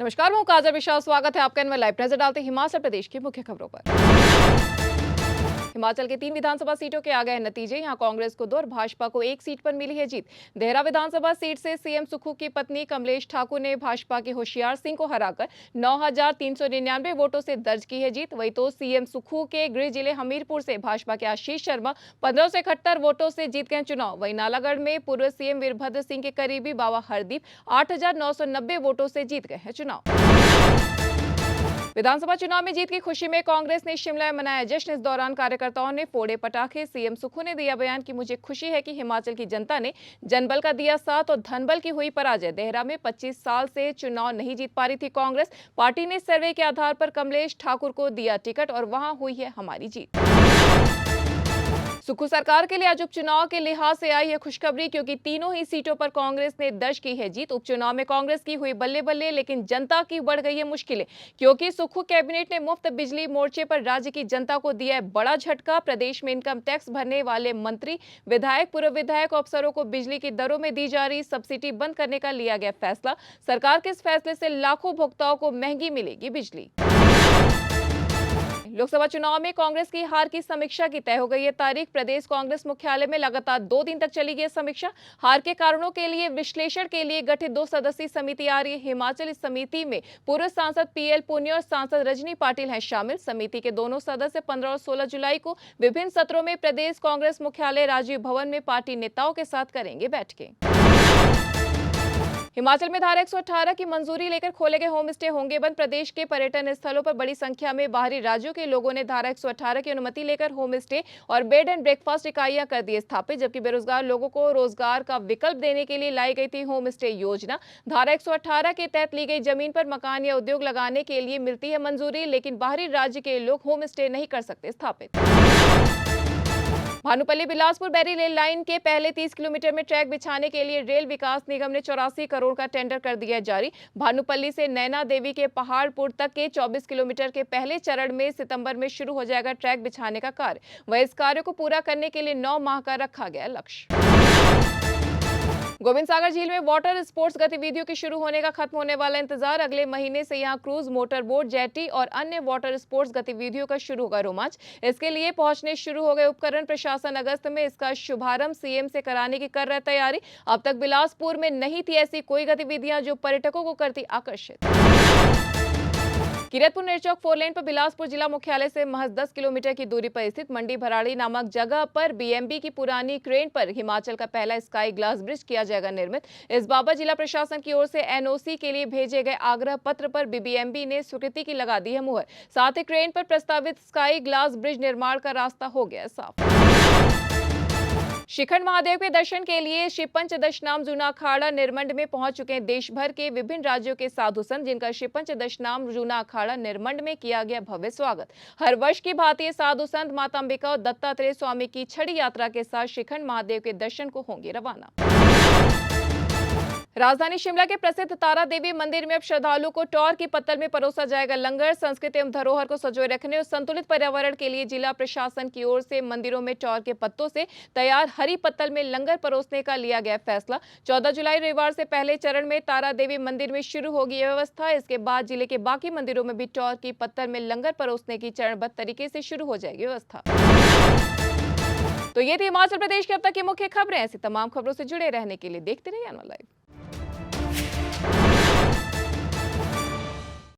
नमस्कार, मैं काजल विशाल। स्वागत है आपका इन लाइव। नजर डालते हिमाचल प्रदेश की मुख्य खबरों पर। हिमाचल के 3 विधानसभा सीटों के आ गए नतीजे। यहां कांग्रेस को 2 और भाजपा को 1 सीट पर मिली है जीत। देहरा विधानसभा सीट से सीएम सुक्खू की पत्नी कमलेश ठाकुर ने भाजपा के होशियार सिंह को हराकर 9,399 वोटों से दर्ज की है जीत। वही तो सीएम सुक्खू के गृह जिले हमीरपुर से भाजपा के आशीष शर्मा 1571 वोटों से जीत गए चुनाव। वही नालागढ़ में पूर्व सीएम वीरभद्र सिंह के करीबी बाबा हरदीप 8,990 वोटों से जीत गए हैं चुनाव। विधानसभा चुनाव में जीत की खुशी में कांग्रेस ने शिमला में मनाया जश्न। इस दौरान कार्यकर्ताओं ने फोड़े पटाखे। सीएम सुक्खू ने दिया बयान कि मुझे खुशी है कि हिमाचल की जनता ने जनबल का दिया साथ और धनबल की हुई पराजय। देहरा में 25 साल से चुनाव नहीं जीत पा रही थी कांग्रेस। पार्टी ने सर्वे के आधार पर कमलेश ठाकुर को दिया टिकट और वहां हुई है हमारी जीत। सुक्खू सरकार के लिए आज उपचुनाव के लिहाज से आई है खुशखबरी, क्योंकि तीनों ही सीटों पर कांग्रेस ने दर्ज की है जीत। उपचुनाव में कांग्रेस की हुई बल्ले बल्ले, लेकिन जनता की बढ़ गई है मुश्किलें, क्योंकि सुक्खू कैबिनेट ने मुफ्त बिजली मोर्चे पर राज्य की जनता को दिया है बड़ा झटका। प्रदेश में इनकम टैक्स भरने वाले मंत्री, विधायक, पूर्व विधायक, अफसरों को बिजली की दरों में दी जा रही सब्सिडी बंद करने का लिया गया फैसला। सरकार के इस फैसले से लाखों भोक्ताओं को महंगी मिलेगी बिजली। लोकसभा चुनाव में कांग्रेस की हार की समीक्षा की तय हो गई है तारीख। प्रदेश कांग्रेस मुख्यालय में लगातार 2 दिन तक चली गई समीक्षा। हार के कारणों के लिए विश्लेषण के लिए गठित 2 सदस्यीय समिति आ रही है हिमाचल। इस समिति में पूर्व सांसद पीएल पुनिया और सांसद रजनी पाटिल हैं शामिल। समिति के दोनों सदस्य 15 और 16 जुलाई को विभिन्न सत्रों में प्रदेश कांग्रेस मुख्यालय राजीव भवन में पार्टी नेताओं के साथ करेंगे बैठकें। हिमाचल में धारा 118 की मंजूरी लेकर खोले गए होम स्टे होंगे बंद। प्रदेश के पर्यटन स्थलों पर बड़ी संख्या में बाहरी राज्यों के लोगों ने धारा 118 की अनुमति लेकर होम स्टे और बेड एंड ब्रेकफास्ट इकाइयां कर दी स्थापित, जबकि बेरोजगार लोगों को रोजगार का विकल्प देने के लिए लाई गई थी होम स्टे योजना। धारा 118 के तहत ली गई जमीन पर मकान या उद्योग लगाने के लिए मिलती है मंजूरी, लेकिन बाहरी राज्य के लोग होम स्टे नहीं कर सकते स्थापित। भानुपल्ली बिलासपुर बैरी रेल लाइन के पहले 30 किलोमीटर में ट्रैक बिछाने के लिए रेल विकास निगम ने 84 करोड़ का टेंडर कर दिया जारी। भानुपल्ली से नैना देवी के पहाड़पुर तक के 24 किलोमीटर के पहले चरण में सितंबर में शुरू हो जाएगा ट्रैक बिछाने का कार्य। वह इस कार्य को पूरा करने के लिए 9 माह का रखा गया लक्ष्य। गोविंद सागर झील में वाटर स्पोर्ट्स गतिविधियों के शुरू होने का खत्म होने वाला इंतजार। अगले महीने से यहां क्रूज, मोटर बोट, जेटी और अन्य वाटर स्पोर्ट्स गतिविधियों का शुरू होगा रोमांच। इसके लिए पहुंचने शुरू हो गए उपकरण। प्रशासन अगस्त में इसका शुभारंभ सीएम से कराने की कर रहा है तैयारी। अब तक बिलासपुर में नहीं थी ऐसी कोई गतिविधियां जो पर्यटकों को करती आकर्षित। किरतपुर नेरचौक 4 लेन पर बिलासपुर जिला मुख्यालय से महज 10 किलोमीटर की दूरी पर स्थित मंडी भराड़ी नामक जगह पर बीएमबी की पुरानी क्रेन पर हिमाचल का पहला स्काई ग्लास ब्रिज किया जाएगा निर्मित। इस बाबत जिला प्रशासन की ओर से एनओसी के लिए भेजे गए आग्रह पत्र पर बीबीएमबी ने स्वीकृति की लगा दी है मुहर। साथ ही क्रेन पर प्रस्तावित स्काई ग्लास ब्रिज निर्माण का रास्ता हो गया साफ। शिखंड महादेव के दर्शन के लिए शिव पंचदशनाम जूना अखाड़ा निरमंड में पहुंच चुके हैं देश भर के विभिन्न राज्यों के साधु संत, जिनका शिव पंचदशनाम जूना अखाड़ा निरमंड में किया गया भव्य स्वागत। हर वर्ष की भांति साधु संत माता अंबिका और दत्तात्रेय स्वामी की छड़ी यात्रा के साथ शिखंड महादेव के दर्शन को होंगे रवाना। राजधानी शिमला के प्रसिद्ध तारा देवी मंदिर में अब श्रद्धालु को टौर की पत्तल में परोसा जाएगा लंगर। संस्कृति एवं धरोहर को संजोए रखने और संतुलित पर्यावरण के लिए जिला प्रशासन की ओर से मंदिरों में टौर के पत्तों से तैयार हरी पत्तल में लंगर परोसने का लिया गया फैसला। 14 जुलाई रविवार से पहले चरण में तारा देवी मंदिर में शुरू होगी यह व्यवस्था। इसके बाद जिले के बाकी मंदिरों में भी टौर की पत्तल में लंगर परोसने की चरणबद्ध तरीके से शुरू हो जाएगी व्यवस्था। तो ये थी हिमाचल प्रदेश की अब तक की मुख्य खबरें। ऐसी तमाम खबरों से जुड़े रहने के लिए देखते रहिए अनवर लाइव।